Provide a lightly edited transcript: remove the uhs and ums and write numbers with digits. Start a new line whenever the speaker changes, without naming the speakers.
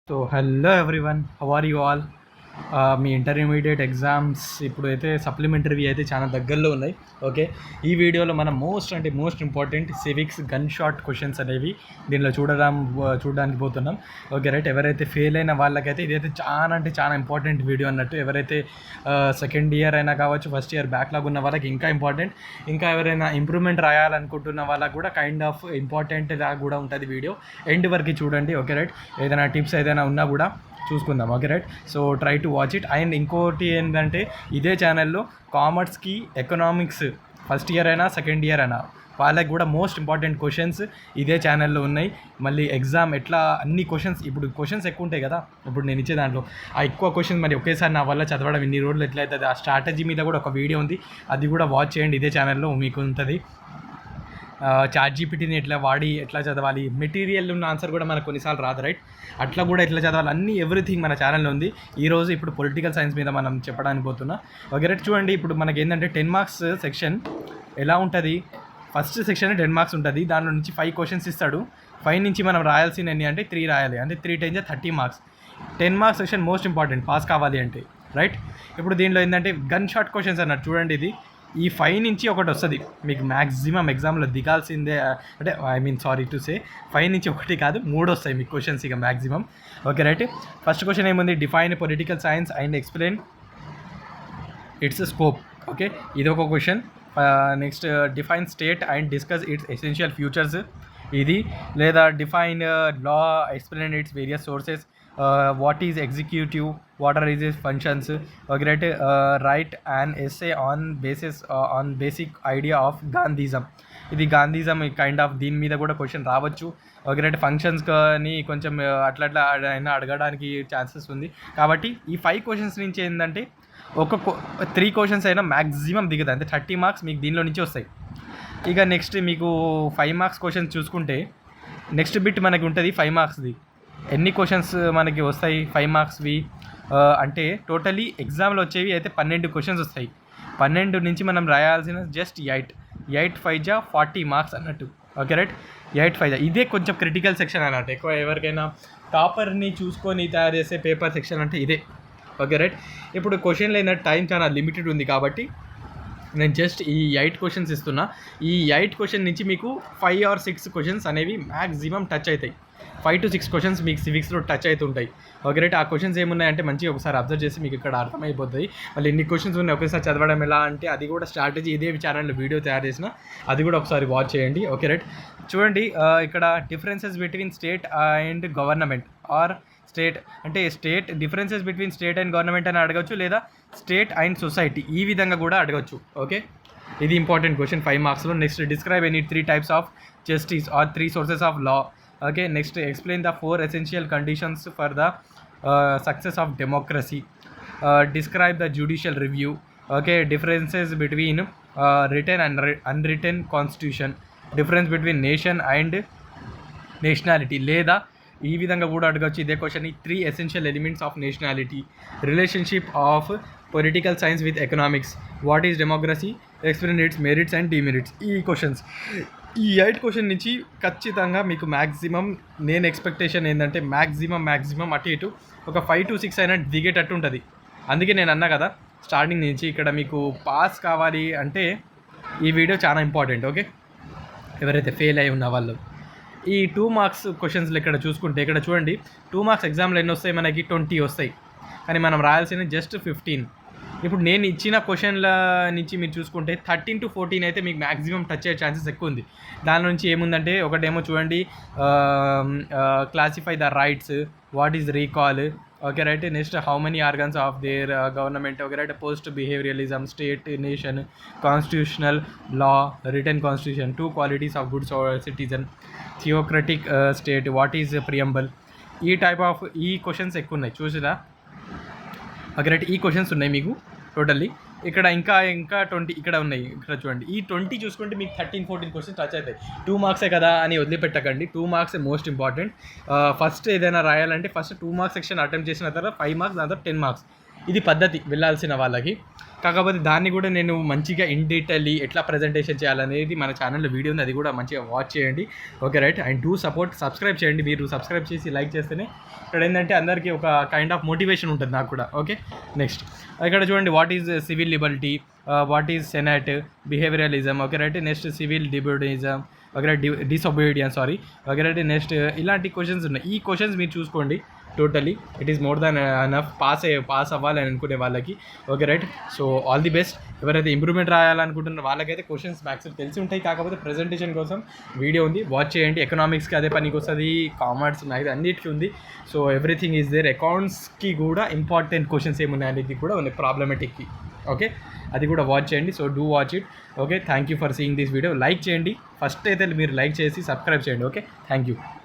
So hello everyone, how are you all? మీ intermediate exams ఇప్పుడైతే supplementary అయితే చాలా దగ్గరలో ఉన్నాయి. ఓకే, ఈ వీడియోలో మనం most important civics gun shot questions అనేవి దీనిలో చూడడానికి పోతున్నాం. ఓకే రైట్, ఎవరైతే ఫెయిల్ అయిన వాళ్ళకైతే ఇదైతే చాలా ఇంపార్టెంట్ వీడియో అన్నట్టు. ఎవరైతే సెకండ్ ఇయర్ అయినా కావచ్చు, ఫస్ట్ ఇయర్ బ్యాక్లాగ్ ఉన్న వాళ్ళకి ఇంకా ఇంపార్టెంట్, ఇంకా ఎవరైనా ఇంప్రూవ్మెంట్ రాయాలనుకుంటున్న వాళ్ళకి కూడా కైండ్ ఆఫ్ ఇంపార్టెంట్ లాగా కూడా ఉంటుంది వీడియో. ఎండ్ వరకు చూడండి. ఓకే రైట్, ఏదైనా టిప్స్ ఏదైనా ఉన్నా కూడా చూసుకుందాం. Okay right, so try to watch it. And ఇంకోటి ఏంటంటే, ఇదే ఛానల్లో కామర్స్కి ఎకనామిక్స్ ఫస్ట్ ఇయర్ అయినా సెకండ్ ఇయర్ అయినా వాళ్ళకి కూడా మోస్ట్ ఇంపార్టెంట్ క్వశ్చన్స్ ఇదే ఛానల్లో ఉన్నాయి. మళ్ళీ ఎగ్జామ్ ఎట్లా అన్ని క్వశ్చన్స్, ఇప్పుడు క్వశ్చన్స్ ఎక్కువ ఉంటాయి కదా, ఇప్పుడు నేను ఇచ్చే దాంట్లో ఆ ఎక్కువ క్వశ్చన్స్ మరి ఒకేసారి నా వల్ల చదవడం ఇన్ని రోజులు ఎట్లయితుంది, ఆ స్ట్రాటజీ మీద కూడా ఒక వీడియో ఉంది, అది కూడా వాచ్ చేయండి. ఇదే ఛానల్లో మీకు ఉంటుంది. చాట్ జీపీటీని ఎట్లా చదవాలి, మెటీరియల్ ఉన్న ఆన్సర్ కూడా మనకు కొన్నిసార్లు రాదు రైట్, అట్లా కూడా ఎట్లా చదవాలి, అన్ని ఎవ్రీథింగ్ మన ఛానల్లో ఉంది. ఈరోజు ఇప్పుడు పొలిటికల్ సైన్స్ మీద మనం చెప్పడానికి పోతున్నా. ఓకే రైట్, చూడండి. ఇప్పుడు మనకి ఏంటంటే 10 మార్క్స్ సెక్షన్ ఎలా ఉంటుంది. ఫస్ట్ సెక్షన్ 10 మార్క్స్ ఉంటుంది. దానిలో నుంచి 5 క్వశ్చన్స్ ఇస్తాడు. 5 నుంచి మనం రాయాల్సిన ఎన్ని అంటే 3 రాయాలి, అంటే 3 10 30 marks. 10 marks section most important pass కావాలి అంటే రైట్. ఇప్పుడు దీనిలో ఏంటంటే గన్ షాట్ క్వశ్చన్స్ అన్నట్టు. చూడండి, ఇది ఈ 5 నుంచి ఒకటి వస్తుంది మీకు మ్యాక్సిమం ఎగ్జామ్లో దిగాల్సిందే. అంటే సారీ టు సే, 5 నుంచి ఒకటి కాదు 3 వస్తాయి మీకు క్వశ్చన్స్ ఇక maximum. Okay right, first question ఏముంది, define political science and explain its scope. Okay, ఇది ఒక question. Next, define state and discuss its essential features. ఇది లేదా define law, explain its various sources, what is executive, what are its functions. Okay right, write and essay on basic idea of Gandhism. ఇది Gandhism kind of దీని మీద కూడా question రావచ్చు. Okay right, functions కానీ కొంచెం అట్లా అయినా అడగడానికి ఛాన్సెస్ ఉంది. కాబట్టి ఈ 5 క్వశ్చన్స్ నుంచి ఏంటంటే ఒక 3 క్వశ్చన్స్ అయినా మ్యాక్సిమం దిగుతుంది, అంటే 30 మార్క్స్ మీకు దీనిలో నుంచి వస్తాయి. ఇక నెక్స్ట్ మీకు 5 మార్క్స్ క్వశ్చన్స్ చూసుకుంటే, నెక్స్ట్ బిట్ మనకి ఉంటుంది 5 మార్క్స్ది. ఎన్ని క్వశ్చన్స్ మనకి వస్తాయి 5 మార్క్స్వి అంటే టోటలీ ఎగ్జామ్లో వచ్చేవి అయితే 12 క్వశ్చన్స్ వస్తాయి. 12 నుంచి మనం రాయాల్సిన జస్ట్ 8 5 40 మార్క్స్ అన్నట్టు. ఓకే రైట్, 8 5 ఇదే కొంచెం క్రిటికల్ సెక్షన్ అన్నట్టు. ఎక్కువ ఎవరికైనా టాపర్ని చూసుకొని తయారు చేసే పేపర్ సెక్షన్ అంటే ఇదే. ఓకే రైట్, ఇప్పుడు క్వశ్చన్లు అయిన టైం చాలా లిమిటెడ్ ఉంది కాబట్టి నేను జస్ట్ ఈ 8 క్వశ్చన్స్ ఇస్తున్నా. ఈ 8 క్వశ్చన్ నుంచి మీకు 5 or 6 క్వశ్చన్స్ అనేవి మ్యాక్సిమం టచ్ అవుతాయి. 5 to 6 క్వశ్చన్స్ మీకు సివిక్స్లో టచ్ అవుతుంటాయి. ఓకే రైట్, ఆ క్వశ్చన్స్ ఏమున్నాయంటే మంచిగా ఒకసారి అబ్జర్వ్ చేసి మీకు ఇక్కడ అర్థమైపోతుంది. మళ్ళీ ఎన్ని క్వశ్చన్స్ ఉన్నాయి ఒకేసారి చదవడం ఎలా అంటే, అది కూడా స్ట్రాటజీ ఇదే ఛానల్లో వీడియో తయారు చేసిన, అది కూడా ఒకసారి వాచ్ చేయండి. ఓకే రైట్, చూడండి. ఇక్కడ differences between state and government or state అంటే state differences between state and government అని అడగచ్చు, లేదా స్టేట్ అండ్ సొసైటీ ఈ విధంగా కూడా అడగచ్చు. ఓకే, ఇది ఇంపార్టెంట్ క్వశ్చన్ 5 మార్క్స్లో. Next, describe any 3 types of justice or 3 sources of law. Okay, next, explain the 4 essential conditions for the success of democracy. Describe the judicial review. Okay, differences between written and unwritten constitution. Difference between nation and nationality, లేదా ఈ విధంగా కూడా అడగచ్చు ఇదే question. 3 essential elements of nationality. Relationship of political science with economics. What is democracy, explain it's merits and demerits. ఈ questions, ఈ 8 question నుంచి ఖచ్చితంగా మీకు మ్యాక్సిమం నేను ఎక్స్పెక్టేషన్ ఏంటంటే మ్యాక్సిమం అటు ఇటు ఒక 5 to 6 అయినా దిగేటట్టు ఉంటుంది. అందుకే నేను అన్నా కదా స్టార్టింగ్ నుంచి, ఇక్కడ మీకు పాస్ కావాలి అంటే ఈ వీడియో చాలా ఇంపార్టెంట్. ఓకే, ఎవరైతే ఫెయిల్ అయి ఉన్న వాళ్ళు. ఈ 2 మార్క్స్ క్వశ్చన్స్లో ఇక్కడ చూసుకుంటే, ఇక్కడ చూడండి 2 మార్క్స్ ఎగ్జామ్లో ఎన్ని వస్తాయి మనకి 20 వస్తాయి, కానీ మనం రాయాల్సిన జస్ట్ 15. ఇప్పుడు నేను ఇచ్చిన క్వశ్చన్ల నుంచి మీరు చూసుకుంటే 13 to 14 అయితే మీకు మ్యాక్సిమం టచ్ అయ్యే ఛాన్సెస్ ఎక్కువ ఉంది. దాని నుంచి ఏముందంటే, ఒకటేమో చూడండి, classify the rights, what is recall. Okay right, next, how many organs of their government. Okay right, post behaviouralism, state, nation, constitutional law, written constitution, 2 qualities of good citizen, theocratic state, what is preamble. ఈ type of ఈ questions ఎక్కువ ఉన్నాయి చూసిరా. Okay right, ఈ questions ఉన్నాయి మీకు totally. ఇక్కడ ఇంకా 20 ఇక్కడ ఉన్నాయి. ఇక్కడ చూడండి, ఈ 20 చూసుకుంటే మీకు 13-14 క్వశ్చన్స్ టచ్ అవుతాయి. 2 మార్క్సే కదా అని వదిలిపెట్టకండి, 2 మార్క్స్ మోస్ట్ ఇంపార్టెంట్. ఫస్ట్ ఏదైనా రాయాలంటే ఫస్ట్ 2 మార్క్స్ సెక్షన్ అటెంప్ట్ చేసిన తర్వాత 5 మార్క్స్, దాని తర్వాత 10 మార్క్స్. ఇది పద్ధతి వెళ్ళాల్సిన వాళ్ళకి. కాకపోతే దాన్ని కూడా నేను మంచిగా ఇన్ డీటెయిల్లీ ఎట్లా ప్రజెంటేషన్ చేయాలనేది మన ఛానల్లో వీడియో ఉంది, అది కూడా మంచిగా వాచ్ చేయండి. Okay right, and do support, subscribe చేయండి. మీరు సబ్స్క్రైబ్ చేసి లైక్ చేస్తేనే ఇక్కడ ఏంటంటే అందరికీ ఒక కైండ్ ఆఫ్ మోటివేషన్ ఉంటుంది నాకు కూడా. ఓకే, నెక్స్ట్ ఇక్కడ చూడండి, what is civil liberty, what is senate, behaviouralism. Okay right, next civil disobedience, okay right, disobedience sorry. Okay right, next ఇలాంటి క్వశ్చన్స్ ఉన్నాయి. ఈ క్వశ్చన్స్ మీరు చూసుకోండి, totally it is more than enough pass అవ్వాలని అనుకునే వాళ్ళకి. Okay right, so all the best. ఎవరైతే improvement రాయాలనుకుంటున్న వాళ్ళకైతే క్వశ్చన్స్ మ్యాథ్స్ తెలిసి ఉంటాయి, కాకపోతే ప్రెజెంటేషన్ కోసం వీడియో ఉంది, వాచ్ చేయండి. ఎకనామిక్స్కి అదే పనికి వస్తుంది, కామర్స్ మ్యాథ్స్ అన్నిటికీ ఉంది. So everything is there. అకౌంట్స్కి కూడా ఇంపార్టెంట్ క్వశ్చన్స్ ఏమున్నాయి అనేది కూడా ఉన్నాయి, ప్రాబ్లమెటిక్కి. ఓకే, అది కూడా వాచ్ చేయండి. So do watch it. Okay, thank you for seeing this video. Like చేయండి, ఫస్ట్ అయితే మీరు లైక్ చేసి సబ్స్క్రైబ్ చేయండి. Okay, thank you.